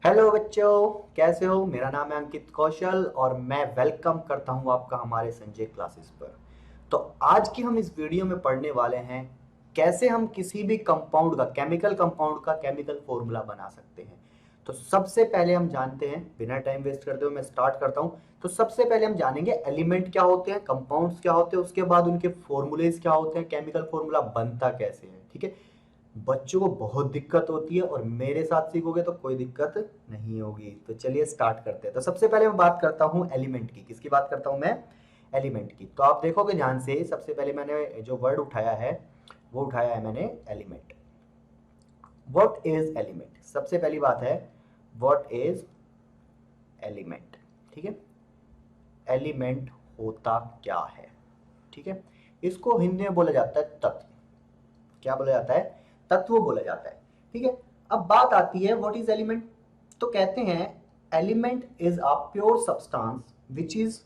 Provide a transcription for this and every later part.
Hello बच्चों, कैसे हो। मेरा नाम है अंकित कौशल और मैं वेलकम करता हूं आपका हमारे संजय क्लासेस पर। तो आज की हम इस वीडियो में पढ़ने वाले हैं कैसे हम किसी भी कंपाउंड का केमिकल फॉर्मूला बना सकते हैं। तो सबसे पहले हम जानते हैं, बिना टाइम वेस्ट करते हुए मैं स्टार्ट करता हूं। तो सबसे पहले हम जानेंगे एलिमेंट क्या होते हैं, कंपाउंड्स क्या होते हैं, उसके बाद उनके फॉर्मूलेज क्या होते हैं, केमिकल फॉर्मूला बनता कैसे है। ठीक है, बच्चों को बहुत दिक्कत होती है और मेरे साथ सीखोगे तो कोई दिक्कत नहीं होगी। तो चलिए स्टार्ट करते हैं। तो सबसे पहले मैं बात करता हूं एलिमेंट की। किसकी बात करता हूं मैं? एलिमेंट की। तो आप देखोगे ध्यान से, सबसे पहले मैंने जो वर्ड उठाया है वो उठाया है मैंने एलिमेंट। What is element? सबसे पहली बात है व्हाट इज एलिमेंट। ठीक है, एलिमेंट होता क्या है। ठीक है, इसको हिंदी में बोला जाता है तत्व। क्या बोला जाता है? तत्व बोला जाता है। ठीक है, अब बात आती है व्हाट इज एलिमेंट। तो कहते हैं element is a pure substance which is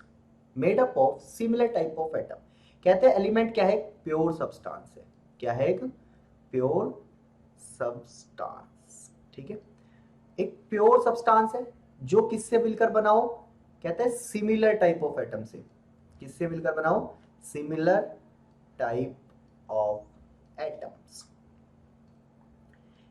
made up of similar type of atom. कहते हैं एलिमेंट क्या है? प्योर सब्सटेंस है। क्या है? एक प्योर सब्सटेंस। ठीक है, एक प्योर सब्सटेंस है जो किससे मिलकर बना हो? कहते हैं सिमिलर टाइप ऑफ एटम से। किससे मिलकर बना हो? Similar type of atoms.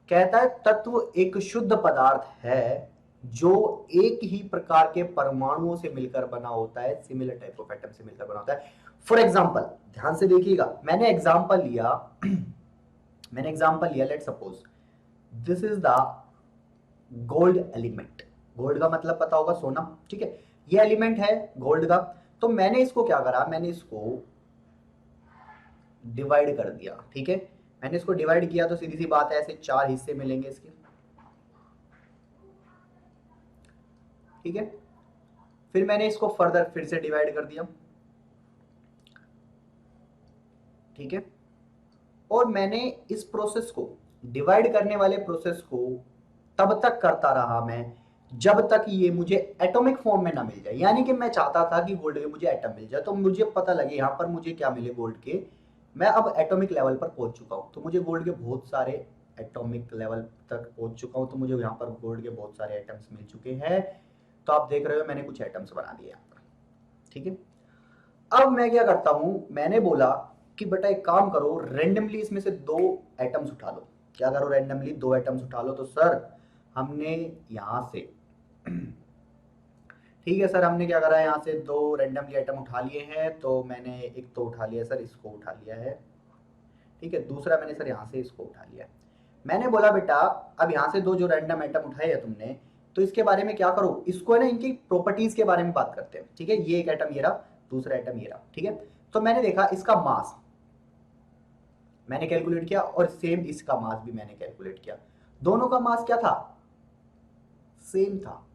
कहता है तत्व एक शुद्ध पदार्थ है जो एक ही प्रकार के परमाणुओं से मिलकर बना होता है, सिमिलर टाइप ऑफ एटम से मिलकर बना होता है। फॉर एग्जाम्पल, ध्यान से देखिएगा, मैंने एग्जाम्पल लिया let suppose this is the gold element. Gold का मतलब पता होगा सोना। ठीक है, ये एलिमेंट है गोल्ड का। तो मैंने इसको क्या करा, मैंने इसको डिवाइड कर दिया। ठीक है, मैंने इसको डिवाइड किया तो सीधी सी बात है ऐसे चार हिस्से मिलेंगे इसके। ठीक है, फिर मैंने इसको फर्दर फिर से डिवाइड कर दिया। ठीक है, और मैंने इस प्रोसेस को, डिवाइड करने वाले प्रोसेस को तब तक करता रहा मैं जब तक ये मुझे एटॉमिक फॉर्म में ना मिल जाए। यानी कि मैं चाहता था कि गोल्ड के मुझे एटम मिल जाए, तो मुझे पता लगे यहां पर मुझे क्या मिले गोल्ड के। मैं अब एटॉमिक लेवल पर पहुंच चुका हूं, तो मुझे गोल्ड के बहुत सारे एटॉमिक लेवल तक पहुंच चुका हूं, तो मुझे यहाँ पर गोल्ड के बहुत सारे एटम्स मिल चुके हैं। तो आप देख रहे हो मैंने कुछ एटम्स बना दिए यहाँ पर। ठीक है, अब मैं क्या करता हूं, मैंने बोला कि बेटा एक काम करो, रेंडमली इसमें से दो एटम्स उठा लो। क्या करो? रेंडमली दो एटम्स उठा लो। तो सर हमने यहां से ठीक है सर, हमने क्या करा है, यहां से दो रेंडमली एटम उठा लिए हैं। तो मैंने एक तो उठा लिया सर, इसको उठा लिया है। ठीक है, दूसरा मैंने सर यहां से इसको उठा लिया है। मैंने बोला बेटा अब यहां से दो जो रैंडम एटम उठाए हैं तुमने, तो इसके बारे में क्या करो, इसको है ना इनकी प्रॉपर्टीज के बारे में बात करते हैं। ठीक है, ये एक एटम ये रहा, दूसरा एटम ये रहा। ठीक है, तो मैंने देखा इसका मास मैंने कैलकुलेट किया और सेम इसका मास भी मैंने कैलकुलेट किया। दोनों का मास क्या था? सेम था।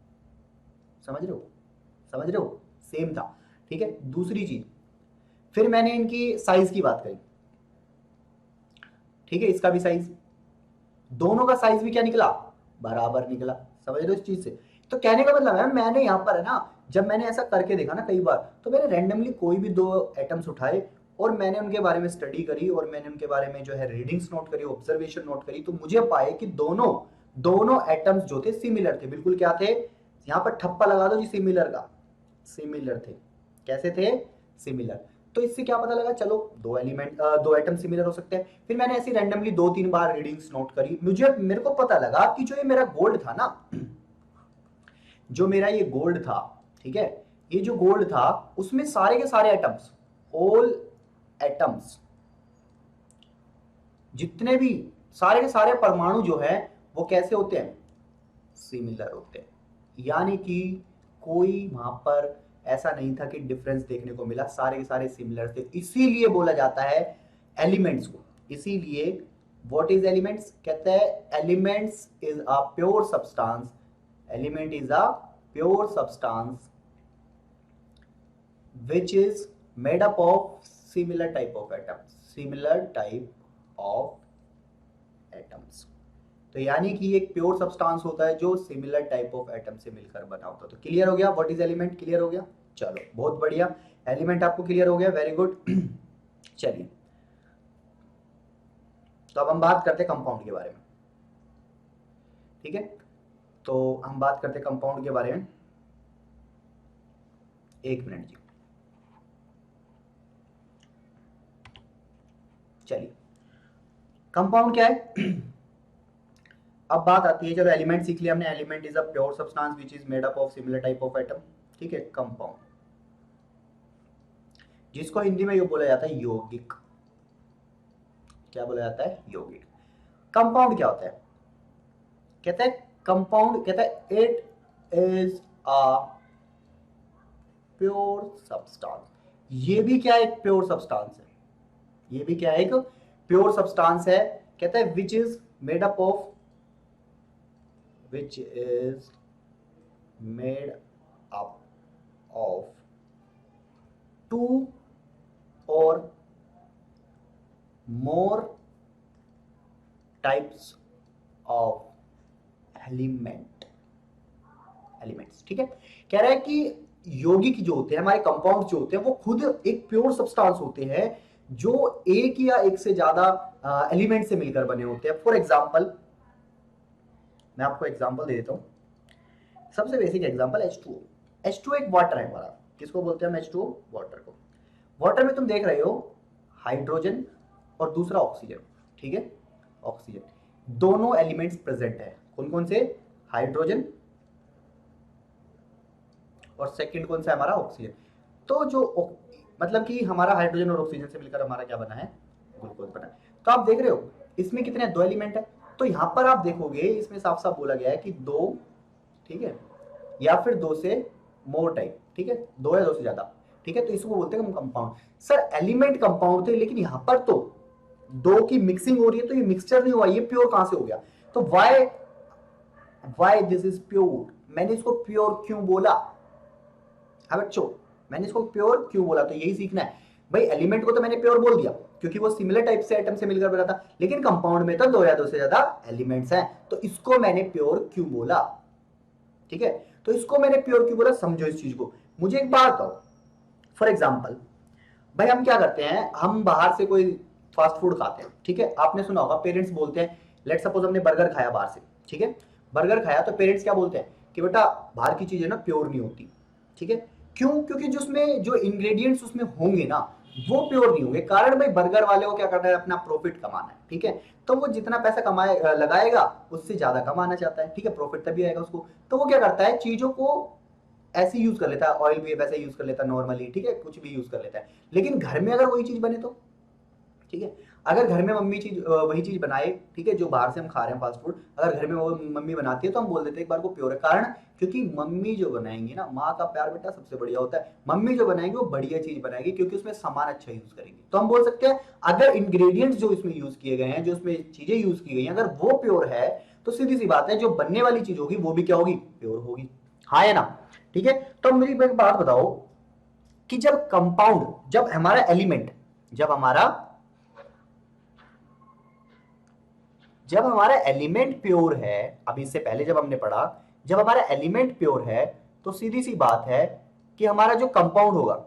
समझ रहे हो? समझ रहे हो? सेम था। ठीक है, दूसरी चीज, फिर मैंने इनकी साइज की बात करी। ठीक है, इसका भी साइज, दोनों का साइज भी क्या निकला? बराबर निकला। समझ रहे हो इस चीज से? तो कहने का मतलब है, मैंने यहां पर है ना, जब मैंने ऐसा करके देखा ना कई बार, तो मैंने रैंडमली कोई भी दो एटम्स उठाए और मैंने उनके बारे में स्टडी करी और मैंने उनके बारे में जो है रीडिंग्स नोट करी, ऑब्जर्वेशन नोट करी, तो मुझे पाए कि दोनों दोनों एटम्स जो थे सिमिलर थे। बिल्कुल क्या थे? यहां पर ठप्पा लगा दो जी, सिमिलर का। सिमिलर थे। कैसे थे? सिमिलर। तो इससे क्या पता लगा, चलो दो एटम सिमिलर हो सकते हैं। फिर मैंने ऐसी रैंडमली दो तीन बार रीडिंग्स नोट करी, मेरे को पता लगा कि जो ये मेरा गोल्ड था ना, जो मेरा ये गोल्ड था, ठीक है, ये जो गोल्ड था उसमें सारे के सारे एटम्स, ऑल एटम्स, जितने भी सारे के सारे परमाणु जो है वो कैसे होते हैं? सिमिलर होते हैं। यानी कि कोई वहां पर ऐसा नहीं था कि डिफरेंस देखने को मिला, सारे के सारे सिमिलर थे। इसीलिए बोला जाता है एलिमेंट्स को। इसीलिए व्हाट इज एलिमेंट्स? कहते हैं elements is a pure substance. Element is a pure substance which is made up of similar type of atoms, similar type of atoms। तो यानी कि एक प्योर सब्सटेंस होता है जो सिमिलर टाइप ऑफ एटम से मिलकर बना होता है। तो क्लियर हो गया व्हाट इज एलिमेंट? क्लियर हो गया, चलो बहुत बढ़िया। एलिमेंट आपको क्लियर हो गया, वेरी गुड। चलिए, तो अब हम बात करते हैं कंपाउंड के बारे में। ठीक है, तो हम बात करते हैं कंपाउंड के बारे में। एक मिनट जी। चलिए, कंपाउंड क्या है? अब बात आती है, चलो एलिमेंट सीख लिया हमने। Element is a pure substance which is made up of similar type of atom. ठीक है, कंपाउंड, जिसको हिंदी में ये बोला जाता है यौगिक। क्या बोला जाता है? यौगिक। कंपाउंड क्या होता है? कहता है कंपाउंड, कहता है it is a pure substance. ये भी क्या है? एक प्योर सब्सटेंस है। ये भी क्या है? एक प्योर सब्सटेंस है। कहता है which is made up of, which is made up of two or more types of elements. ठीक है, कह रहा है कि यौगिक जो होते हैं, हमारे कंपाउंड जो होते हैं, वो खुद एक प्योर सब्सटेंस होते हैं जो एक या एक से ज्यादा एलिमेंट से मिलकर बने होते हैं। फॉर एग्जांपल, मैं आपको एग्जांपल दे देता हूं। सबसे बेसिक एग्जांपल H2O। H2O एक वाटर है हमारा। किसको बोलते हैं हम? H2O, वाटर को। वाटर में तुम देख रहे हो हाइड्रोजन और दूसरा ऑक्सीजन। ठीक है, ऑक्सीजन, दोनों एलिमेंट्स प्रेजेंट है। कौन कौन से? हाइड्रोजन और सेकंड कौन सा है? हमारा ऑक्सीजन। तो जो मतलब कि हमारा हाइड्रोजन और ऑक्सीजन से मिलकर हमारा क्या बना है? ग्लूकोज बना है। तो आप देख रहे हो इसमें कितने? दो एलिमेंट है। तो यहां पर आप देखोगे इसमें साफ साफ बोला गया है कि दो, ठीक है, या फिर दो से मोर टाइप। ठीक है, दो या दो से ज्यादा। ठीक है, तो इसको बोलते हैं हम कंपाउंड। सर एलिमेंट कंपाउंड थे, लेकिन यहां पर तो दो की मिक्सिंग हो रही है, तो ये मिक्सचर नहीं हुआ, ये प्योर कहां से हो गया? तो वाई दिस इज प्योर? मैंने इसको प्योर क्यों बोला? हाँ बच्चों, मैंने इसको प्योर क्यों बोला? तो यही सीखना है भाई। एलिमेंट को तो मैंने प्योर बोल दिया क्योंकि वो सिमिलर टाइप से एटम से मिलकर बना था, लेकिन कंपाउंड में तो दो या दो से ज्यादा एलिमेंट्स हैं, तो इसको मैंने प्योर क्यों बोला? ठीक है, तो इसको मैंने प्योर क्यों बोला, समझो इस चीज को। मुझे एक बात बताओ, फॉर एग्जाम्पल भाई हम क्या करते हैं, हम बाहर से कोई फास्ट फूड खाते हैं। ठीक है, आपने सुना होगा पेरेंट्स बोलते हैं, लेट सपोज हमने बर्गर खाया बाहर से। ठीक है, बर्गर खाया तो पेरेंट्स क्या बोलते हैं कि बेटा बाहर की चीजें ना प्योर नहीं होती। ठीक है, क्यों? क्योंकि जो उसमें जो इंग्रेडिएंट्स उसमें होंगे ना, वो प्योर नहीं होंगे। कारण भाई बर्गर वाले को क्या करना है? अपना प्रॉफिट कमाना है। ठीक है, तो वो जितना पैसा कमाए लगाएगा उससे ज्यादा कमाना चाहता है। ठीक है, प्रॉफिट तभी आएगा उसको। तो वो क्या करता है? चीजों को ऐसे यूज कर लेता है, ऑयल भी वैसे यूज कर लेता है नॉर्मली। ठीक है, कुछ भी यूज कर लेता है। लेकिन घर में अगर वही चीज बने तो, ठीक है, अगर घर में मम्मी वही चीज बनाए, ठीक है, जो बाहर से हम खा रहे हैं फास्ट फूड, अगर घर में वो मम्मी बनाती है तो हम बोल देते हैं एक बार को प्योर है। कारण क्योंकि मम्मी जो बनाएंगी ना, माँ का प्यार बेटा सबसे बढ़िया होता है। मम्मी जो बनाएंगी वो बढ़िया चीज बनाएगी क्योंकि उसमें सामान अच्छा यूज करेंगे। तो हम बोल सकते हैं अगर इंग्रेडिएंट्स जो इसमें यूज किए गए हैं, जो इसमें चीजें यूज की गई हैं, अगर वो प्योर है तो सीधी सी बात है जो बनने वाली चीज होगी वो भी क्या होगी? प्योर होगी। हाँ या ना? ठीक है, तो मेरी एक बात बताओ कि जब कंपाउंड, जब हमारा एलिमेंट, जब हमारा एलिमेंट प्योर है, अभी इससे पहले जब हमने पढ़ा, जब हमारा एलिमेंट प्योर है तो सीधी सी बात है कि हमारा जो कंपाउंड होगा,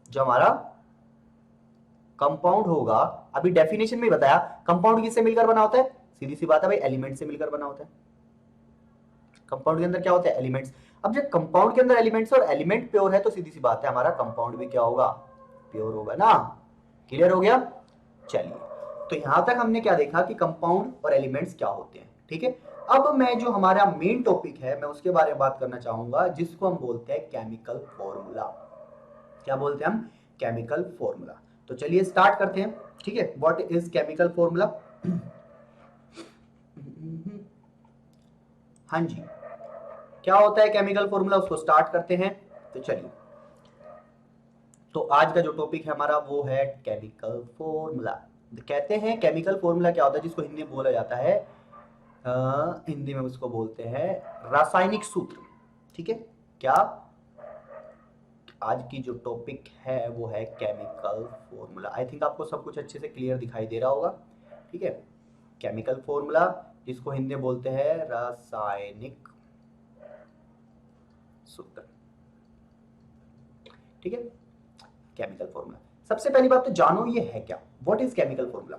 जो हमारा कंपाउंड होगा, अभी डेफिनेशन में ही बताया कंपाउंड किससे मिलकर बना होता है? सीधी सी बात है भाई, एलिमेंट से मिलकर बना होता है। कंपाउंड के अंदर क्या होता है? एलिमेंट्स। अब जब कंपाउंड के अंदर एलिमेंट्स और एलिमेंट प्योर है तो सीधी सी बात है हमारा कंपाउंड भी क्या होगा? प्योर होगा ना। क्लियर हो गया? चलिए, तो यहां तक हमने क्या देखा कि कंपाउंड और एलिमेंट्स क्या होते हैं। ठीक है, अब मैं जो हमारा मेन टॉपिक है मैं उसके बारे में बात करना चाहूंगा, जिसको हम बोलते हैं केमिकल फॉर्मूला। क्या बोलते हैं हम? Chemical formula. तो चलिए स्टार्ट करते हैं। ठीक है, व्हाट इज केमिकल फॉर्मूला? हाँ जी, क्या होता है केमिकल फॉर्मूला, उसको स्टार्ट करते हैं। तो चलिए, तो आज का जो टॉपिक है हमारा वो है केमिकल फॉर्मूला। कहते हैं केमिकल फॉर्मूला क्या होता है, जिसको हिंदी में बोला जाता है, हिंदी में उसको बोलते हैं रासायनिक सूत्र। ठीक है, क्या? आज की जो टॉपिक है वो है केमिकल फॉर्मूला। आई थिंक आपको सब कुछ अच्छे से क्लियर दिखाई दे रहा होगा। ठीक है, केमिकल फॉर्मूला, जिसको हिंदी में बोलते हैं रासायनिक सूत्र। ठीक है, केमिकल फॉर्मूला। सबसे पहली बात तो जानो ये है क्या, व्हाट इज केमिकल फॉर्मूला।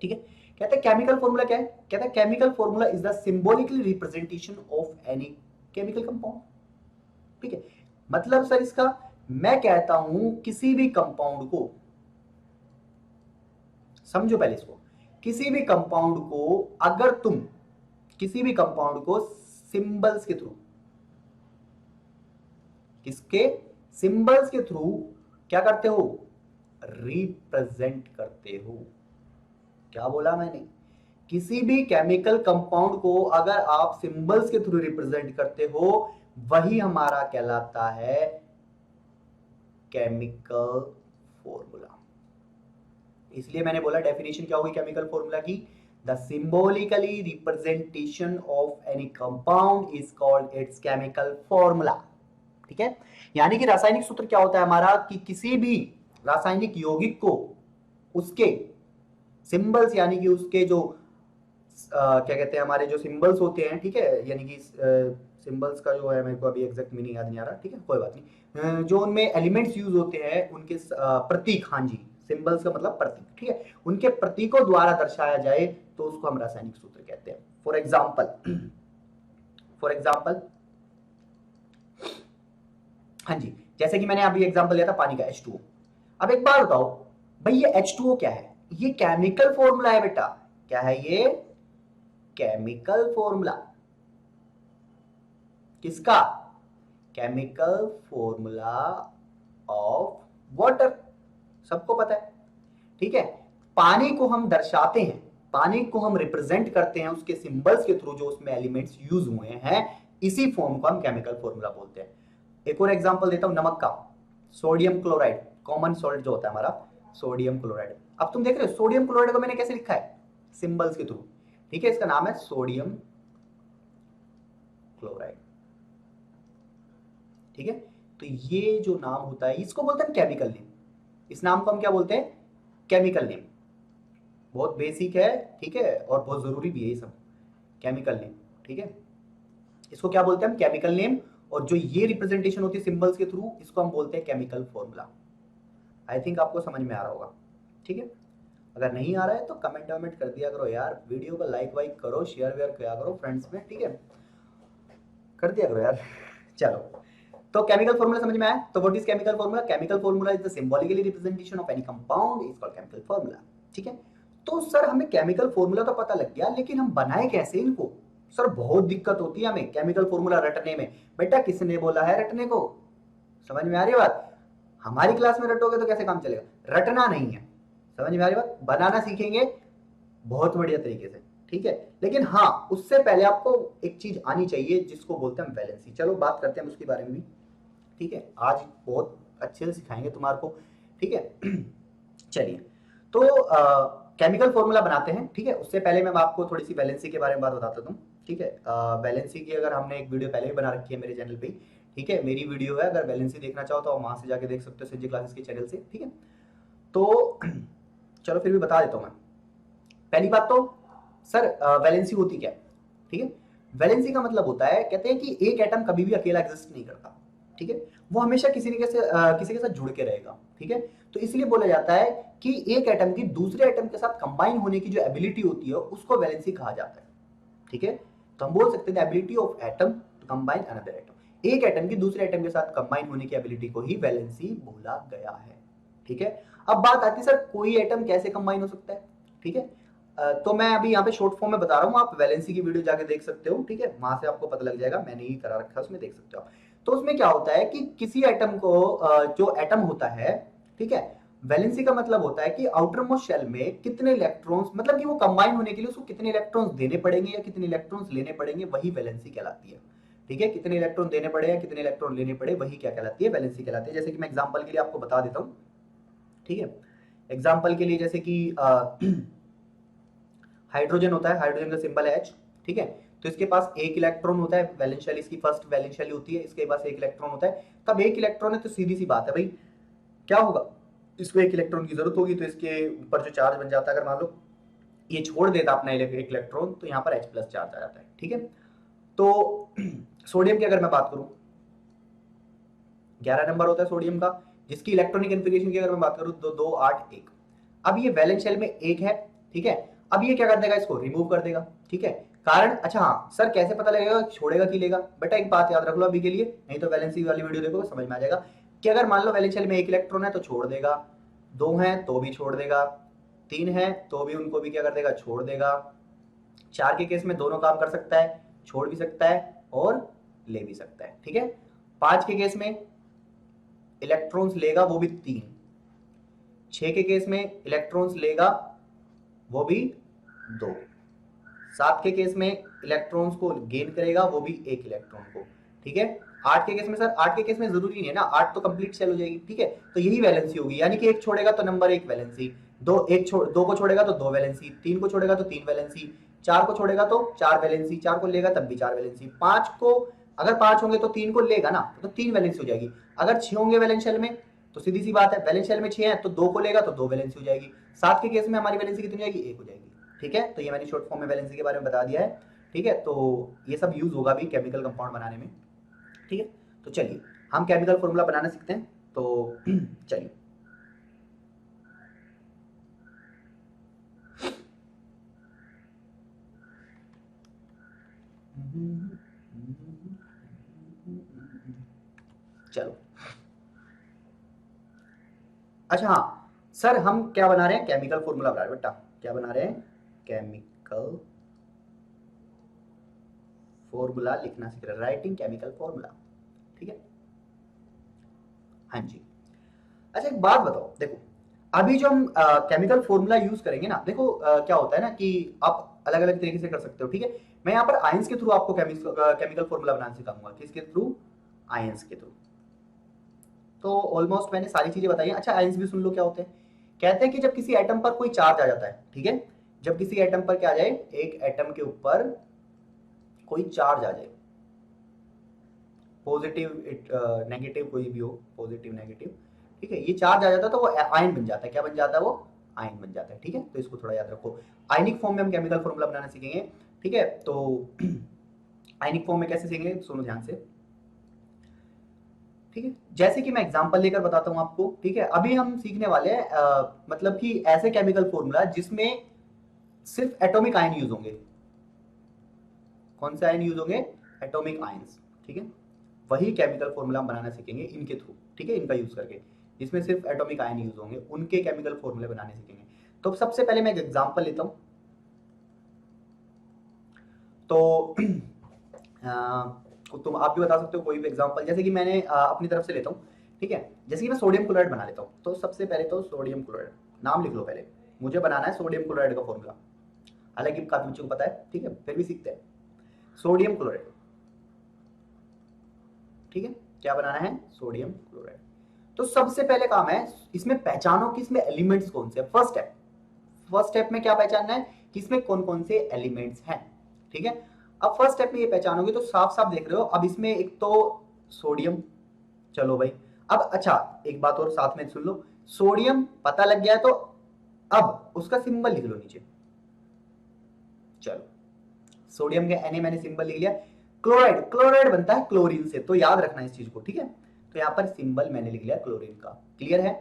ठीक है, कहते हैं केमिकल फॉर्मूला क्या है, कहता है chemical formula is the symbolical representation of any chemical compound. ठीक है, मतलब सर इसका, मैं कहता हूं किसी भी कंपाउंड को, समझो पहले इसको, किसी भी कंपाउंड को अगर तुम किसी भी कंपाउंड को सिंबल्स के थ्रू, किसके, सिंबल्स के थ्रू क्या करते हो, रिप्रेजेंट करते हो। क्या बोला मैंने, किसी भी केमिकल कंपाउंड को अगर आप सिंबल्स के थ्रू रिप्रेजेंट करते हो, वही हमारा कहलाता है केमिकल फॉर्मूला। इसलिए मैंने बोला डेफिनेशन क्या होगी केमिकल फॉर्मूला की, the symbolically representation of any compound is called its chemical formula. ठीक है, यानी कि रासायनिक सूत्र क्या होता है हमारा, कि किसी भी रासायनिक यौगिक को उसके सिंबल्स, यानी कि उसके जो क्या कहते हैं, हमारे जो सिंबल्स होते हैं, ठीक है, यानी कि सिंबल्स का जो है, मेरे को अभी एग्जैक्ट मीनिंग याद नहीं आ रहा, ठीक है, कोई बात नहीं, जो उनमें एलिमेंट्स यूज होते हैं उनके प्रतीक, हाँ जी, सिंबल्स का मतलब प्रतीक, ठीक है, उनके प्रतीकों द्वारा दर्शाया जाए तो उसको हम रासायनिक सूत्र कहते हैं। फॉर एग्जाम्पल हाँ जी, जैसे कि मैंने अभी एग्जाम्पल लिया था पानी का H2O। अब एक बार बताओ भाई, ये H2O क्या है, ये केमिकल फॉर्मूला है बेटा। क्या है ये, केमिकल फॉर्मूला। किसका, केमिकल फॉर्मूला ऑफ वाटर, सबको पता है। ठीक है, पानी को हम दर्शाते हैं, पानी को हम रिप्रेजेंट करते हैं उसके सिंबल्स के थ्रू, जो उसमें एलिमेंट्स यूज हुए हैं, इसी फॉर्म को हम केमिकल फॉर्मूला बोलते हैं। एक और एग्जांपल देता हूं, नमक का, सोडियम क्लोराइड, कॉमन सॉल्ट जो होता है हमारा, सोडियम क्लोराइड। अब तुम देख रहे हो सोडियम क्लोराइड को मैंने कैसे लिखा है, सिंबल्स के थ्रू। ठीक है, इसका नाम है सोडियम क्लोराइड। ठीक है, तो ये जो नाम होता है इसको बोलते हैं केमिकल नेम। इस नाम को हम क्या बोलते हैं, केमिकल नेम। बहुत बेसिक है, ठीक है, और बहुत जरूरी भी है ये सब, केमिकल नेम। ठीक है, इसको क्या बोलते हैं हम, केमिकल नेम। और जो ये रिप्रेजेंटेशन होती है सिंबल्स के थ्रू, इसको हम बोलते हैं केमिकल फॉर्मूला। आई थिंक आपको समझ में आ रहा होगा। ठीक है, अगर नहीं आ रहा है तो कमेंट वमेंट कर दिया करो यार, वीडियो को लाइक वाइक करो, शेयर वेयर किया करो फ्रेंड्स में, ठीक है, कर दिया करो यार। चलो, तो केमिकल फॉर्मूला समझ में आया। तो what is chemical formula, chemical formula is the symbolically representation of any compound is called chemical formula. ठीक है, तो सर हमें केमिकल फॉर्मूला तो पता लग गया, लेकिन हम बनाए कैसे इनको। सर बहुत दिक्कत होती है हमें केमिकल फॉर्मूला रटने में। बेटा किसने बोला है रटने को, समझ में आ रही है बात, हमारी क्लास में रटोगे तो कैसे काम चलेगा, रटना नहीं है, समझ में आ रही बात, बनाना सीखेंगे बहुत बढ़िया तरीके से। ठीक है, लेकिन हाँ उससे पहले आपको एक चीज आनी चाहिए जिसको बोलते हैं वैलेंसी। चलो बात करते हैं उसके बारे में भी। ठीक है, आज बहुत अच्छे से सिखाएंगे तुम्हारे को। ठीक है, चलिए, तो केमिकल फॉर्मूला बनाते हैं। ठीक है, उससे पहले मैं आपको थोड़ी सी वैलेंसी के बारे में बात बताता हूँ। ठीक है, वैलेंसी की अगर हमने एक वीडियो पहले भी बना रखी है मेरे चैनल पे। ठीक है, मेरी वीडियो है, अगर वैलेंसी देखना चाहो तो वहां से जाके देख सकते हो, संजय क्लासेस के चैनल से। ठीक है, तो चलो फिर भी बता देता हूँ मैं। पहली बात तो सर वैलेंसी होती क्या है। ठीक है, वैलेंसी का मतलब होता है, कहते हैं कि एक एटम कभी भी अकेला एग्जिस्ट नहीं करता। ठीक है, वो हमेशा किसी न किसी के साथ जुड़ के रहेगा। ठीक है, तो इसलिए बोला जाता है कि एक एटम की दूसरे एटम के साथ कंबाइन होने की जो एबिलिटी होती है उसको वैलेंसी कहा जाता है। ठीक है, तो हम बोल सकते हैं ability of atom to combine another atom, एक एटम की दूसरे एटम के साथ कंबाइन होने की एबिलिटी को ही वैलेंसी बोला गया है। ठीक है, अब बात आती है सर कोई एटम कैसे कंबाइन हो सकता है। ठीक है, तो मैं अभी यहाँ पे शॉर्ट फॉर्म में बता रहा हूँ, आप वैलेंसी की वीडियो जाके देख सकते हो। ठीक है, वहां से आपको पता लग जाएगा, मैंने ही करा रखा है, उसमें देख सकते हो आप। तो उसमें क्या होता है कि किसी एटम को जो एटम होता है, ठीक है, वैलेंसी का मतलब होता है कि आउटर मोस्ट शेल में कितने इलेक्ट्रॉन्स, मतलब कि वो कंबाइन होने के लिए उसको कितने इलेक्ट्रॉन्स देने पड़ेंगे या कितने इलेक्ट्रॉन्स लेने पड़ेंगे, वही वैलेंसी कहलाती है। ठीक है, कितने इलेक्ट्रॉन देने पड़े या कितने इलेक्ट्रॉन लेने पड़े, वही क्या कहलाती है, वैलेंसी कहलाती है। जैसे कि मैं एग्जांपल के लिए आपको बता देता हूँ। ठीक है, एग्जांपल के लिए जैसे कि हाइड्रोजन होता है, हाइड्रोजन का सिंबल है H। ठीक है, तो इसके पास एक इलेक्ट्रॉन होता है, वैलेंस शेल इसकी फर्स्ट वैलेंस शेल होती है, इसके पास एक इलेक्ट्रॉन होता है। तब एक इलेक्ट्रॉन है तो सीधी सी बात है भाई, क्या होगा, इसको एक इलेक्ट्रॉन की जरूरत होगी, तो इसके ऊपर जो चार्ज बन जाता है, अगर मान लो ये छोड़ देता अपना एक इलेक्ट्रॉन, तो यहाँ पर H प्लस चार्ज आ जाता है। ठीक है, तो सोडियम की अगर मैं बात करूं, 11 नंबर होता है सोडियम का, जिसकी इलेक्ट्रॉनिक कॉन्फ़िगरेशन की अगर मैं बात करूं तो 2 8 1। अब ये वैलेंस शेल में एक है। ठीक है, अब ये क्या कर देगा, इसको रिमूव कर देगा, ठीक है। कारण अच्छा हाँ सर कैसे पता लगेगा छोड़ेगा कि लेगा, बेटा एक बात याद रख लो अभी के लिए, नहीं तो वैलेंसी वाली वीडियो देखो समझ में आ जाएगा कि अगर मान लो वैलेंस शेल में एक इलेक्ट्रॉन है तो छोड़ देगा, दो है तो भी छोड़ देगा, तीन है तो भी उनको भी क्या कर देगा, छोड़ देगा, चार के केस में दोनों काम कर सकता है, छोड़ भी सकता है और ले भी सकता है, ठीक है। पांच के केस में इलेक्ट्रॉन्स लेगा वो भी तीन, छह के केस में इलेक्ट्रॉन्स लेगा वो भी दो, सात के केस में इलेक्ट्रॉन्स को गेन करेगा वो भी एक इलेक्ट्रॉन को, ठीक है। आठ के केस में, सर आठ के केस में जरूरी नहीं है ना, आठ तो कंप्लीट सेल हो जाएगी, ठीक है। तो यही वैलेंसी होगी, यानी कि एक छोड़ेगा तो नंबर एक वैलेंसी, दो को छोड़ेगा तो दो वैलेंसी, तीन को छोड़ेगा तो तीन वैलेंसी, चार को छोड़ेगा तो चार वैलेंसी, चार को लेगा तब भी चार वैलेंसी, पांच को अगर पांच होंगे तो तीन को लेगा ना तो तीन वैलेंसी हो जाएगी, अगर छह होंगे वैलेंस शेल में तो सीधी सी बात है वैलेंस शेल में छह है तो दो को लेगा तो दो वैलेंसी हो जाएगी, सात के केस में हमारी वैलेंसी कितनी हो जाएगी, एक हो जाएगी, ठीक है। तो ये मैंने शॉर्ट फॉर्म में वैलेंसी के बारे में बता दिया है, ठीक है। तो ये सब यूज होगा भी केमिकल कंपाउंड बनाने में, ठीक है। तो चलिए हम केमिकल फॉर्मूला बनाना सीखते हैं, तो चलिए चलो अच्छा हाँ सर हम क्या बना रहे हैं, केमिकल फॉर्मूला बना रहे हैं बेटा, क्या बना रहे हैं, केमिकल फॉर्मूला लिखना सीख रहे हैं, राइटिंग केमिकल फॉर्मूला, ठीक है। हाँ जी। अच्छा एक बात बताओ, देखो अभी जो हम केमिकल फॉर्मूला यूज करेंगे ना, देखो क्या होता है ना कि आप अलग अलग तरीके से कर सकते हो, ठीक है। मैं यहाँ पर आयंस के थ्रू आपको केमिकल फॉर्मूला बनाना सिखाऊंगा, किसके थ्रू, आयंस के थ्रू। तो ऑलमोस्ट मैंने सारी चीजें बताई हैं। अच्छा आयंस भी सुन लो क्या होते हैं, कहते हैं कि जब किसी एटम पर कोई चार्ज आ जाता है, ठीक है, जब किसी एटम पर क्या आ जाए, एक एटम के ऊपर कोई चार्ज आ जाए, पॉजिटिव नेगेटिव कोई भी हो, पॉजिटिव नेगेटिव, ठीक है, ये चार्ज आ जाता है तो वो आयन बन जाता है, क्या बन जाता है वो, आयन बन जाता है, ठीक है। तो इसको थोड़ा याद रखो, आयनिक फॉर्म में हम केमिकल फॉर्मूला बनाना सीखेंगे, ठीक है। तो आयनिक फॉर्म में कैसे सीखेंगे सुनो ध्यान से, ठीक है। जैसे कि मैं एग्जांपल लेकर बताता हूं आपको, ठीक है। अभी हम सीखने वाले हैं मतलब कि ऐसे केमिकल फॉर्मूला जिसमें सिर्फ एटॉमिक आयन यूज होंगे, कौन से आयन यूज होंगे, एटॉमिक आयंस, ठीक है। वही केमिकल फॉर्मूला हम बनाना सीखेंगे इनके थ्रू, ठीक है, इनका यूज करके, जिसमें सिर्फ एटॉमिक आयन यूज होंगे उनके केमिकल फॉर्मूले बनाने सीखेंगे। तो सबसे पहले मैं एक एग्जांपल लेता हूं, तो तुम आप भी बता सकते हो कोई भी एग्जांपल, जैसे कि मैंने अपनी तरफ से लेता हूं, ठीक है। जैसे कि मैं सोडियम क्लोराइड बना लेता हूं, तो सबसे पहले तो सोडियम क्लोराइड, नाम लिख लो पहले, मुझे बनाना है सोडियम क्लोराइड का फॉर्मूला, हालांकि काफी बच्चों को पता है, ठीक है, फिर भी सीखते हैं। सोडियम क्लोराइड, ठीक है, क्या बनाना है, सोडियम क्लोराइड। तो सबसे पहले काम है इसमें पहचानो कि इसमें एलिमेंट्स कौन से, फर्स्ट स्टेप, फर्स्ट स्टेप में क्या पहचानना है कि इसमें कौन कौन से एलिमेंट्स हैं, ठीक है। अब फर्स्ट स्टेप में ये पहचानोगे तो साफ साफ देख रहे हो, अब इसमें एक तो सोडियम, चलो भाई, अब अच्छा एक बात और साथ में सुन लो, सोडियम पता लग गया है तो अब उसका सिंबल लिख लो नीचे, चलो सोडियम के Na मैंने सिंबल लिख लिया, क्लोराइड, क्लोराइड बनता है क्लोरीन से, तो याद रखना इस चीज को, ठीक है। तो यहाँ पर सिंबल मैंने लिख लिया क्लोरीन का, क्लियर है।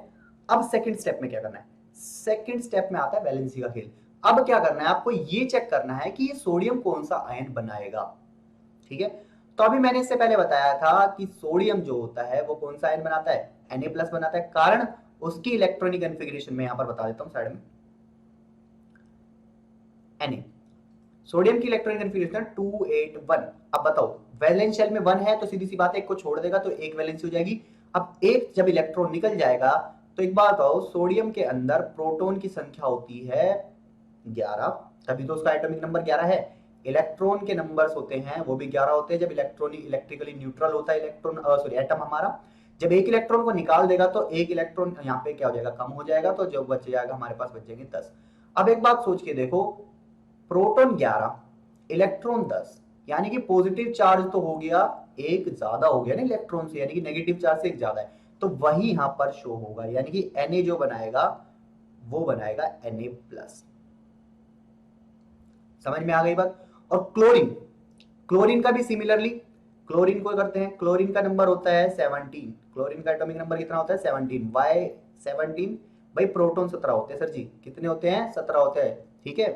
अब सेकंड स्टेप में क्या करना है, सेकंड स्टेप में आता है वैलेंसी का खेल। अब क्या करना है, आपको ये चेक करना है कि ये सोडियम कौन सा आयन बनाएगा, ठीक है। तो अभी मैंने इससे पहले बताया था कि सोडियम जो होता है वो कौन सा आयन बनाता है, Na+ बनाता है, कारण उसकी इलेक्ट्रॉनिक कॉन्फ़िगरेशन में यहां पर बता देता हूं साइड में, Na, सोडियम की इलेक्ट्रॉनिक कॉन्फ़िगरेशन 281। अब बताओ वैलेंस शेल में 1 है तो सीधी सी बात है एक को छोड़ देगा तो एक वैलेंसी हो जाएगी। अब एक जब इलेक्ट्रॉन निकल जाएगा तो एक बात बताओ, सोडियम के अंदर प्रोटॉन की संख्या होती है 11, तभी तो उसका एटॉमिक नंबर 11 है। इलेक्ट्रॉन के नंबर्स होते हैं वो भी 11 होते हैं जब इलेक्ट्रॉनिक इलेक्ट्रिकली न्यूट्रल होता है इलेक्ट्रॉन, सॉरी एटम हमारा। जब एक इलेक्ट्रॉन को निकाल देगा तो एक इलेक्ट्रॉन यहाँ पे क्या हो जाएगा, कम हो जाएगा, तो जो बच जाएगा हमारे पास बच जाएंगे 10। अब एक बात सोच के देखो, प्रोटॉन 11 इलेक्ट्रॉन 10, यानी कि पॉजिटिव चार्ज तो हो गया एक ज्यादा हो गया ना इलेक्ट्रॉन से, यानी कि नेगेटिव चार्ज से एक ज्यादा है, तो वही यहां पर शो होगा, यानी कि Na जो बनाएगा वो बनाएगा Na+। समझ में आ गई बात। और क्लोरीन, क्लोरीन का भी सिमिलरली, क्लोरीन को करते हैं, क्लोरीन का नंबर होता है 17, क्लोरीन का एटॉमिक नंबर कितना होता है 17, वाई 17, भाई प्रोटॉन 17 होते हैं सर जी, कितने होते हैं 17 होते हैं, ठीक है।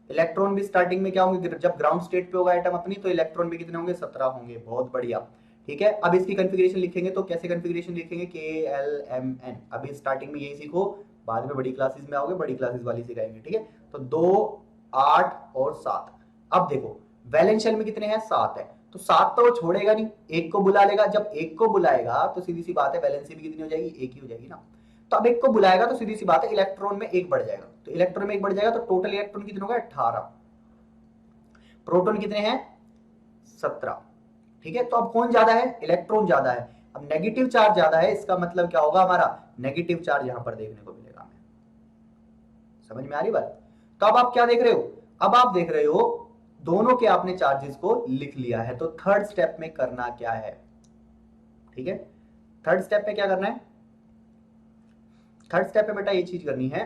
इलेक्ट्रॉन भी स्टार्टिंग में क्या होंगे, जब ग्राउंड स्टेट पे होगा एटम अपनी, तो इलेक्ट्रॉन भी कितने होंगे, 17 होंगे। बहुत बढ़िया, ठीक है। अब इसकी कॉन्फ़िगरेशन लिखेंगे तो कैसे कॉन्फ़िगरेशन लिखेंगे, KLMN। अभी स्टार्टिंग में यही सीखो, बाद में बड़ी क्लासेस में आओगे, बड़ी क्लासेस वाली सिखाएंगे, ठीक है। तो 2, 8 और 7। अब देखो वैलेंस शेल में कितने हैं, 7 है, तो 7 तो वो छोड़ेगा नहीं, एक को बुला लेगा। जब एक को बुलाएगा तो सीधी सी बात है वैलेंसी भी कितनी हो जाएगी, एक ही हो जाएगी ना। तो अब एक को बुलाएगा तो सीधी सी बात है इलेक्ट्रॉन में एक बढ़ जाएगा, तो इलेक्ट्रॉन में एक बढ़ जाएगा तो टोटल इलेक्ट्रॉन कितने हो गए, 18। प्रोटॉन कितने हैं, 17, ठीक है। तो अब कौन ज्यादा है, इलेक्ट्रॉन ज्यादा है। अब नेगेटिव चार्ज ज्यादा है, इसका मतलब क्या होगा, हमारा नेगेटिव चार्ज यहां पर देखने को मिलेगा हमें। समझ में आ रही बात। तो अब आप क्या देख रहे हो, अब आप देख रहे हो दोनों के आपने चार्जेस को लिख लिया है। तो थर्ड स्टेप में करना क्या है, ठीक है। थर्ड स्टेप में क्या करना है, थर्ड स्टेप में बेटा ये चीज करनी है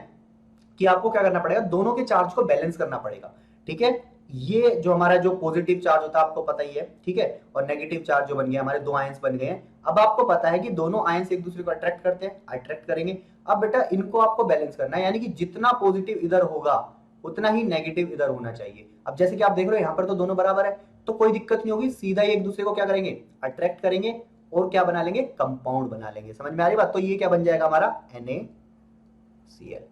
कि आपको क्या करना पड़ेगा, दोनों के चार्ज को बैलेंस करना पड़ेगा, ठीक है। ये जो हमारा जो पॉजिटिव चार्ज होता है आपको पता ही है, ठीक है, और नेगेटिव चार्ज जो बन गया, हमारे दो आयंस बन गए हैं। अब आपको पता है कि दोनों आयंस एक दूसरे को अट्रैक्ट करते हैं, अट्रैक्ट करेंगे। अब बेटा इनको आपको बैलेंस करना है, यानी कि जितना पॉजिटिव इधर होगा उतना ही नेगेटिव इधर होना चाहिए। अब जैसे कि आप देख रहे हो यहाँ पर तो दोनों बराबर है, तो कोई दिक्कत नहीं होगी, सीधा ही एक दूसरे को क्या करेंगे, अट्रैक्ट करेंगे और क्या बना लेंगे, कंपाउंड बना लेंगे। समझ में आ रही बात। तो ये क्या बन जाएगा हमारा, NaCl।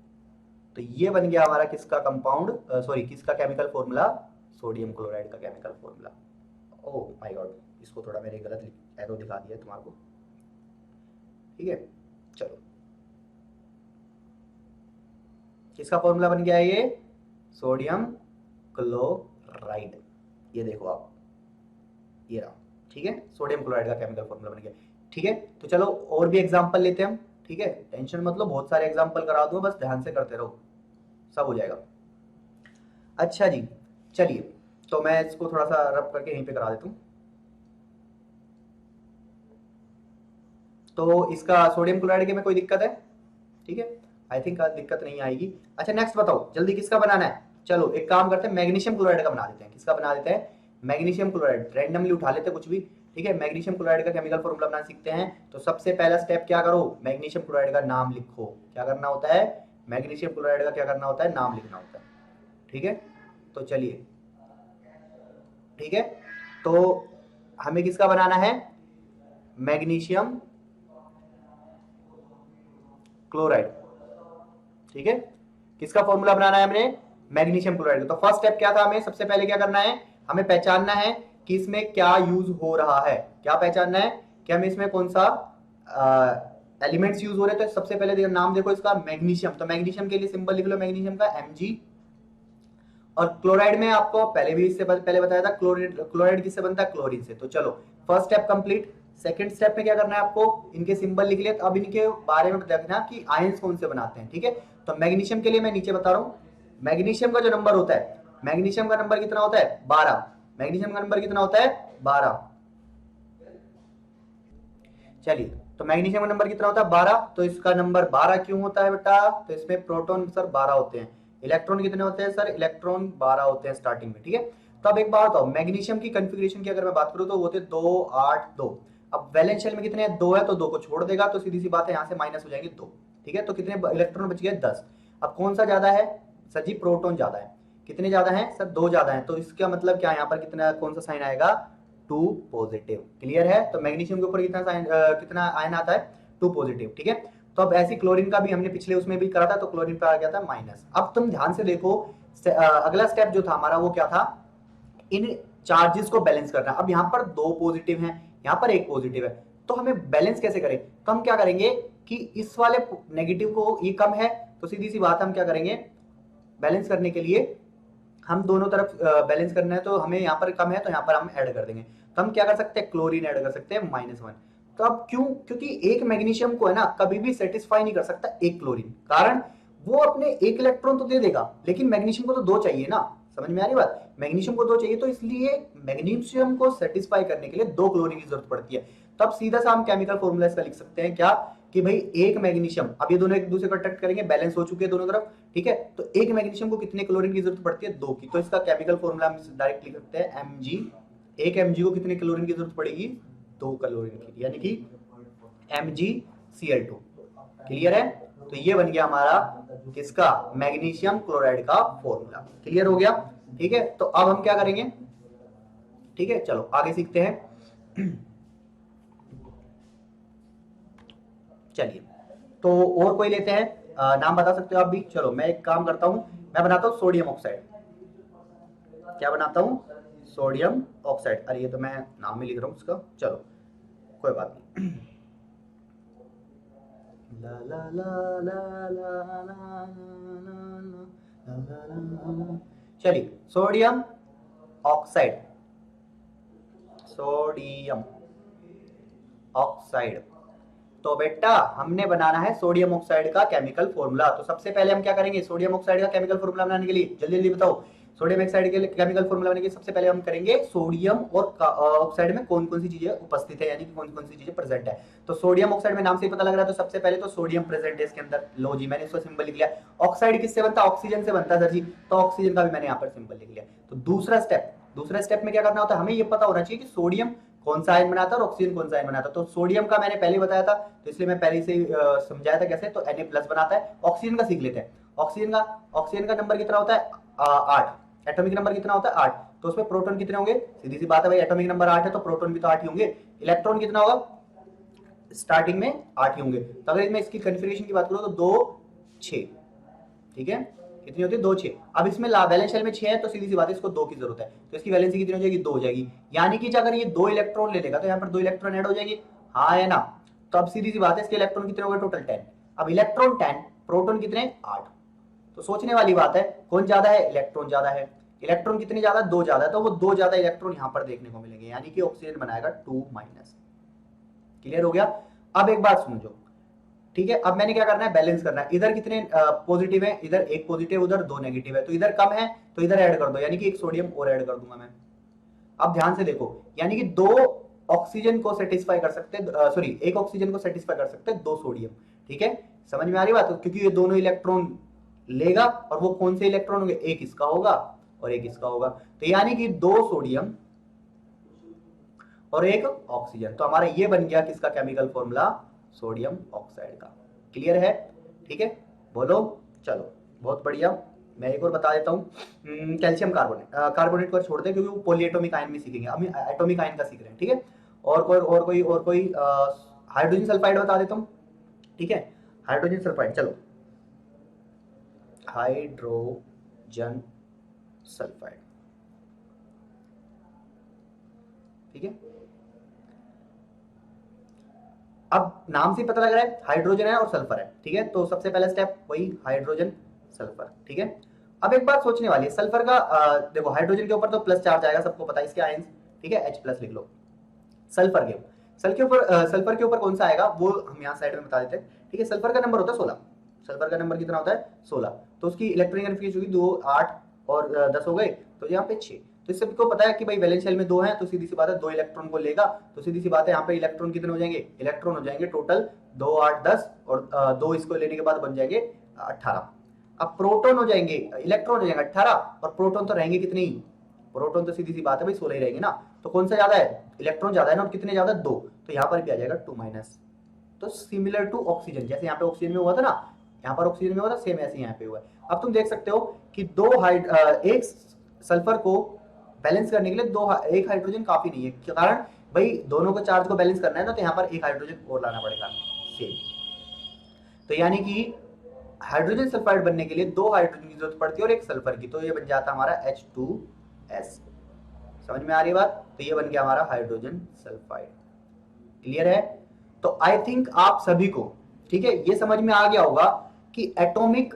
तो ये बन गया हमारा किसका कंपाउंड, सॉरी किसका केमिकल फॉर्मूला, सोडियम क्लोराइड का chemical formula. Oh my God, इसको थोड़ा मैंने गलत एरो दिखा दिया तुम्हारे को, ठीक है। चलो किसका फॉर्मूला बन गया है ये, सोडियम क्लोराइड। ये देखो आप, ये रहा, ठीक है, सोडियम क्लोराइड का केमिकल फॉर्मूला बन गया, ठीक है। तो चलो और भी एग्जांपल लेते हैं हम, ठीक है। टेंशन मतलब बहुत सारे एग्जांपल करा दूं, बस ध्यान से करते रहो, सब हो जाएगा। अच्छा जी, चलिए तो मैं इसको थोड़ा सा रब करके यहीं पे करा देता हूं। तो इसका सोडियम क्लोराइड के में कोई दिक्कत है, ठीक है, आई थिंक दिक्कत नहीं आएगी। अच्छा नेक्स्ट बताओ जल्दी किसका बनाना है, चलो एक काम करते हैं मैग्नीशियम क्लोराइड का बना देते हैं। किसका बना देते हैं, मैग्नीशियम क्लोराइड, रैंडमली उठा लेते हैं कुछ भी, ठीक है। मैग्नीशियम क्लोराइड का केमिकल फॉर्मूला बनाना सीखते हैं। तो सबसे पहला स्टेप क्या करो, मैग्नीशियम क्लोराइड का नाम लिखो। क्या करना होता है, मैग्नीशियम क्लोराइड का क्या करना होता है, नाम लिखना होता है, ठीक है। तो चलिए, ठीक है, तो हमें किसका बनाना है, मैग्नीशियम क्लोराइड, ठीक है। किसका फॉर्मूला बनाना है हमने, मैग्नीशियम क्लोराइड। तो फर्स्ट स्टेप क्या था, हमें सबसे पहले क्या करना है, हमें पहचानना है कि इसमें क्या यूज हो रहा है। क्या पहचानना है कि हमें इसमें कौन सा एलिमेंट्स यूज हो रहे हैं। तो सबसे पहले नाम देखो इसका, मैग्नीशियम। तो मैग्नीशियम के लिए सिंबल लिख लो मैग्नीशियम का, Mg। और क्लोराइड में आपको पहले भी इससे पहले बताया था, क्लोराइड किससे बनता है, क्लोरीन से। तो चलो first step complete. Second step में क्या करना है आपको, इनके सिंबल लिख लिया, तो अब इनके बारे में देखना कि आयंस कौन से बनाते हैं, ठीक है। तो मैग्नीशियम के लिए मैं नीचे बता रहा हूं, मैग्नीशियम का जो नंबर होता है, मैग्नीशियम का नंबर कितना होता है, 12। मैग्नीशियम का नंबर कितना होता है, 12। चलिए, तो मैग्नीशियम का नंबर कितना होता है, 12। तो इसका नंबर 12 क्यों होता है बेटा, तो इसमें प्रोटॉन सर 12 होते हैं, इलेक्ट्रॉन कितने होते हैं सर, इलेक्ट्रॉन 12 होते हैं स्टार्टिंग में, ठीक है। तो अब एक बात बताओ, मैग्नीशियम की कॉन्फ़िगरेशन की अगर मैं बात करूं तो वो होते 2, 8, 2। अब वैलेंस शेल में कितने हैं, 2 है, तो 2 को छोड़ देगा, तो सीधी सी बात है यहाँ से माइनस हो जाएंगे 2, ठीक है। तो कितने इलेक्ट्रॉन बच गए, 10। अब कौन सा ज्यादा है सर जी, प्रोटॉन ज्यादा है। कितने ज्यादा है सर, 2 ज्यादा है। तो इसका मतलब क्या, यहाँ पर कितना कौन सा साइन आएगा, 2 पॉजिटिव। क्लियर है। तो मैग्नीशियम के ऊपर कितना साइन कितना आयन आता है, 2 पॉजिटिव, ठीक है। तो अब ऐसी क्लोरीन का भी हमने पिछले उसमें भी करा था, तो क्लोरीन पे आ गया था माइनस। अब तुम ध्यान से देखो, अगला स्टेप जो था हमारा वो क्या था, इन चार्जेस को बैलेंस करना। अब यहाँ पर 2 पॉजिटिव हैं, यहाँ पर 1 पॉजिटिव है, तो हमें बैलेंस कैसे करें। तो हम क्या करेंगे कि इस वाले नेगेटिव को, ये कम है, तो सीधी सी बात हम क्या करेंगे, बैलेंस करने के लिए हम दोनों तरफ बैलेंस करना है, तो हमें यहाँ पर कम है तो यहाँ पर हम ऐड कर देंगे। तो हम क्या कर सकते हैं, क्लोरीन ऐड कर सकते हैं, -1। तो अब क्यों, क्योंकि एक मैग्नीशियम को है ना कभी भी सेटिस्फाई नहीं कर सकता एक क्लोरीन, कारण वो अपने एक इलेक्ट्रॉन तो दे देगा, लेकिन मैग्नीशियम को तो 2 चाहिए ना। समझ में आ रही बात, मैग्नीशियम को 2 चाहिए, तो इसलिए मैग्नीशियम को सेटिस्फाई करने के लिए 2 क्लोरीन की जरूरत पड़ती है। तो अब सीधा सा हम केमिकल फॉर्मूला इसका लिख सकते हैं क्या, कि भाई एक मैग्नीशियम, अब ये दोनों एक दूसरे को अट्रैक्ट करेंगे, बैलेंस हो चुके हैं दोनों तरफ, ठीक है। तो एक मैग्नीशियम को कितने क्लोरीन की जरूरत पड़ती है, 2 की। तो इसका केमिकल फॉर्मूला हम डायरेक्ट लिख सकते हैं Mg। एक Mg को कितने क्लोरीन की जरूरत पड़ेगी, 2 क्लोरीन की, यानी कि MgCl2। क्लियर है। तो ये बन गया हमारा किसका, मैग्नीशियम क्लोराइड का फॉर्मूला। क्लियर हो गया? ठीक है, तो अब हम क्या करेंगे, ठीक है चलो आगे सीखते हैं। चलिए, तो और कोई लेते हैं, नाम बता सकते हो आप भी। चलो मैं एक काम करता हूं, मैं बनाता हूं सोडियम ऑक्साइड। क्या बनाता हूं? Sodium oxide. अरे ये तो मैं नाम ही लिख रहा हूं उसका, चलो कोई बात नहीं। ला ला ला ला ला ला ला। चलिए, सोडियम ऑक्साइड, सोडियम ऑक्साइड। तो बेटा हमने बनाना है सोडियम ऑक्साइड का केमिकल फॉर्मूला। तो सबसे पहले हम क्या करेंगे, सोडियम ऑक्साइड का केमिकल फॉर्मूला बनाने के लिए, जल्दी जल्दी बताओ, सोडियम ऑक्साइड के केमिकल फॉर्मूला बनाने के लिए सबसे पहले हम करेंगे सोडियम और ऑक्साइड में कौन कौन सी चीजें उपस्थित है, यानी कि कौन कौन सी चीजें प्रेजेंट है। तो सोडियम ऑक्साइड में नाम से ही पता लग रहा है, तो सबसे पहले तो सोडियम प्रेजेंट है इसके अंदर। लो जी, मैंने इसको सिंबल लिख लिया। ऑक्साइड किससे बनता है? ऑक्सीजन से बनता है सर जी, तो ऑक्सीजन का भी मैंने यहाँ पर सिंबल लिख लिया। तो दूसरा स्टेप में क्या करना होता है, हमें ये पता होना चाहिए कि सोडियम कौन सा आयन बनाता है और ऑक्सीजन कौन सा आयन बनाता है। तो सोडियम का मैंने पहले बताया था, तो इसलिए मैं पहले से समझाया था कैसे। तो Na+ बनाता है। ऑक्सीजन का सीख लेते हैं। ऑक्सीजन का नंबर कितना होता है? 8। एटॉमिक नंबर कितना होता है? 8। तो उसमें प्रोटॉन कितने होंगे? सीधी सी बात है भाई, एटॉमिक नंबर 8 है तो प्रोटॉन भी तो 8 ही होंगे। इलेक्ट्रॉन कितना होगा? स्टार्टिंग में 8 ही होंगे। तो अगर मैं इसकी कन्फिग्रेशन की बात करूं तो 2 6, ठीक है, कितनी होती है? 2 6। अब इसमें वैलेंस शेल में 6 है, तो सीधी सी बात है इसको 2 की जरूरत है, तो इसकी वैलेंसी कितनी हो जाएगी? 2 हो जाएगी। यानी कि अगर ये 2 इलेक्ट्रॉन ले लेगा तो यहाँ पर 2 इलेक्ट्रॉन ऐड हो जाएंगे, हाँ है ना। तो अब सीधी सी बात है, इसके इलेक्ट्रॉन कितने हो गए? टोटल 10। अब इलेक्ट्रॉन 10, प्रोटॉन कितने? 8। तो सोचने वाली बात है, कौन ज्यादा है? इलेक्ट्रॉन ज्यादा है। इलेक्ट्रॉन कितने ज्यादा? 2 ज्यादा है, तो वो 2 ज्यादा इलेक्ट्रॉन यहाँ पर देखने को मिलेंगे, यानी कि ऑक्सीजन बनाएगा 2-। क्लियर हो गया? अब एक बात समझो, ठीक है, अब मैंने क्या करना है? बैलेंस करना है। इधर कितने पॉजिटिव है? इधर 1 पॉजिटिव, उधर 2 नेगेटिव है, तो इधर कम है तो इधर ऐड कर दो, यानी कि 1 सोडियम और ऐड कर दूंगा मैं। अब ध्यान से देखो, यानी कि 2 ऑक्सीजन को सेटिस्फाई कर सकते, सॉरी 1 ऑक्सीजन को सेटिस्फाई कर सकते 2 सोडियम। ठीक है, समझ में आ रही बात? क्योंकि ये दोनों इलेक्ट्रॉन लेगा, और वो कौन से इलेक्ट्रॉन होंगे? एक इसका होगा और एक इसका होगा, तो यानी कि 2 सोडियम और 1 ऑक्सीजन। तो हमारा ये बन गया किसका केमिकल फॉर्मूला? सोडियम ऑक्साइड का। क्लियर है? ठीक है, बोलो। चलो बहुत बढ़िया, मैं एक और बता देता हूँ, कैल्शियम कार्बोनेट। कार्बोनेट को छोड़ दें क्योंकि वो पॉलीएटॉमिक आयन में सीखेंगे, हम एटॉमिक आयन का सीख रहे हैं। ठीक है, और कोई हाइड्रोजन सल्फाइड बता देता हूँ। ठीक है, हाइड्रोजन सल्फाइड, चलो हाइड्रोजन सल्फाइड, ठीक है। अब नाम से पता लग रहा है हाइड्रोजन है और सल्फर है, ठीक है। तो सबसे पहला स्टेप वही हाइड्रोजन सल्फर, ठीक है। अब एक बात सोचने वाली है, सल्फर का देखो हाइड्रोजन के ऊपर तो प्लस चार्ज आएगा, सबको पता है इसके आयंस, ठीक है, H+ लिख लो। सल्फर के ऊपर कौन सा आएगा वो हम यहाँ साइड में बता देते हैं, ठीक है। सल्फर का नंबर होता है 16। सल्फर का नंबर कितना होता है? 16। तो उसकी इलेक्ट्रॉनिक कन्फिग्रेशन होगी 2 8 और 10 हो गए, तो यहाँ पे 6। तो इससे सबको पता है कि भाई वैलेंस शेल में 2 है, तो सीधी सी बात है 2 इलेक्ट्रॉन को लेगा, तो सीधी सी बात है यहाँ पे इलेक्ट्रॉन कितने हो जाएंगे? इलेक्ट्रॉन हो जाएंगे टोटल 2 8 10, और 2 इसको लेने के बाद बन जाएंगे 18। अब प्रोटॉन हो जाएंगे, इलेक्ट्रॉन हो जाएंगे 18, और प्रोटॉन तो रहेंगे कितने ही? प्रोटॉन तो सीधी सी बात है भाई 16 ही रहेंगे ना। तो कौन सा ज्यादा है? इलेक्ट्रॉन ज्यादा है ना, और कितने ज्यादा? 2। तो यहाँ पर भी आ जाएगा 2-। तो सिमिलर टू ऑक्सीजन, जैसे यहाँ पे ऑक्सीजन में हुआ था ना, यहाँ पर ऑक्सीजन में हुआ था, सेम ऐसे यहाँ पे हुआ है। अब तुम देख सकते हो कि एक सल्फर को बैलेंस करने के लिए एक हाइड्रोजन काफी नहीं है, कारण भाई दोनों को चार्ज को बैलेंस करना है ना, तो यहाँ पर एक हाइड्रोजन और लाना पड़ेगा सेम। तो यानी कि हाइड्रोजन सल्फाइड बनने के लिए 2 हाइड्रोजन की जरूरत पड़ती है और 1 सल्फर की, तो ये बन जाता हमारा H2S। समझ में आ रही बात? तो ये बन गया हमारा हाइड्रोजन सल्फाइड। क्लियर है? तो आई थिंक आप सभी को, ठीक है, ये समझ में आ गया होगा कि एटॉमिक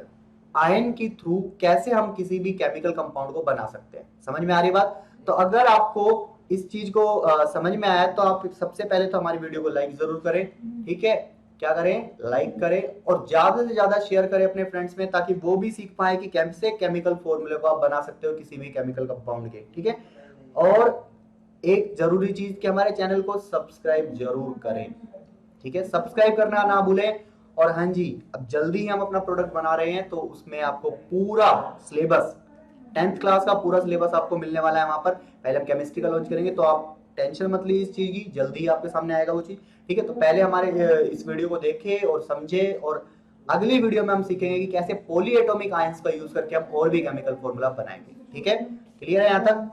आयन के थ्रू कैसे हम किसी भी केमिकल कंपाउंड को बना सकते हैं। समझ में आ रही बात? तो अगर आपको इस चीज को समझ में आया तो आप सबसे पहले तो हमारी वीडियो को लाइक जरूर करें, ठीक है। क्या करें? लाइक करें, और ज्यादा से ज्यादा शेयर करें अपने फ्रेंड्स में, ताकि वो भी सीख पाए कि कैसे केमिकल फॉर्मूले को आप बना सकते हो किसी भी केमिकल कंपाउंड के, ठीक है। और एक जरूरी चीज कि हमारे चैनल को सब्सक्राइब जरूर करें, ठीक है, सब्सक्राइब करना ना भूलें। और हाँ जी, अब जल्दी ही हम अपना प्रोडक्ट बना रहे हैं, तो उसमें आपको पूरा सिलेबस 10th क्लास का पूरा सिलेबस आपको मिलने वाला है वहां पर। पहले हम केमिस्ट्री का लॉन्च करेंगे, तो आप टेंशन मत लीजिए इस चीज की, जल्दी ही आपके सामने आएगा वो चीज, ठीक है। तो पहले हमारे इस वीडियो को देखें और समझे, और अगली वीडियो में हम सीखेंगे कि कैसे पॉलीएटॉमिक आयंस का यूज करके हम और भी केमिकल फॉर्मूला बनाएंगे। ठीक है, क्लियर है यहाँ तक?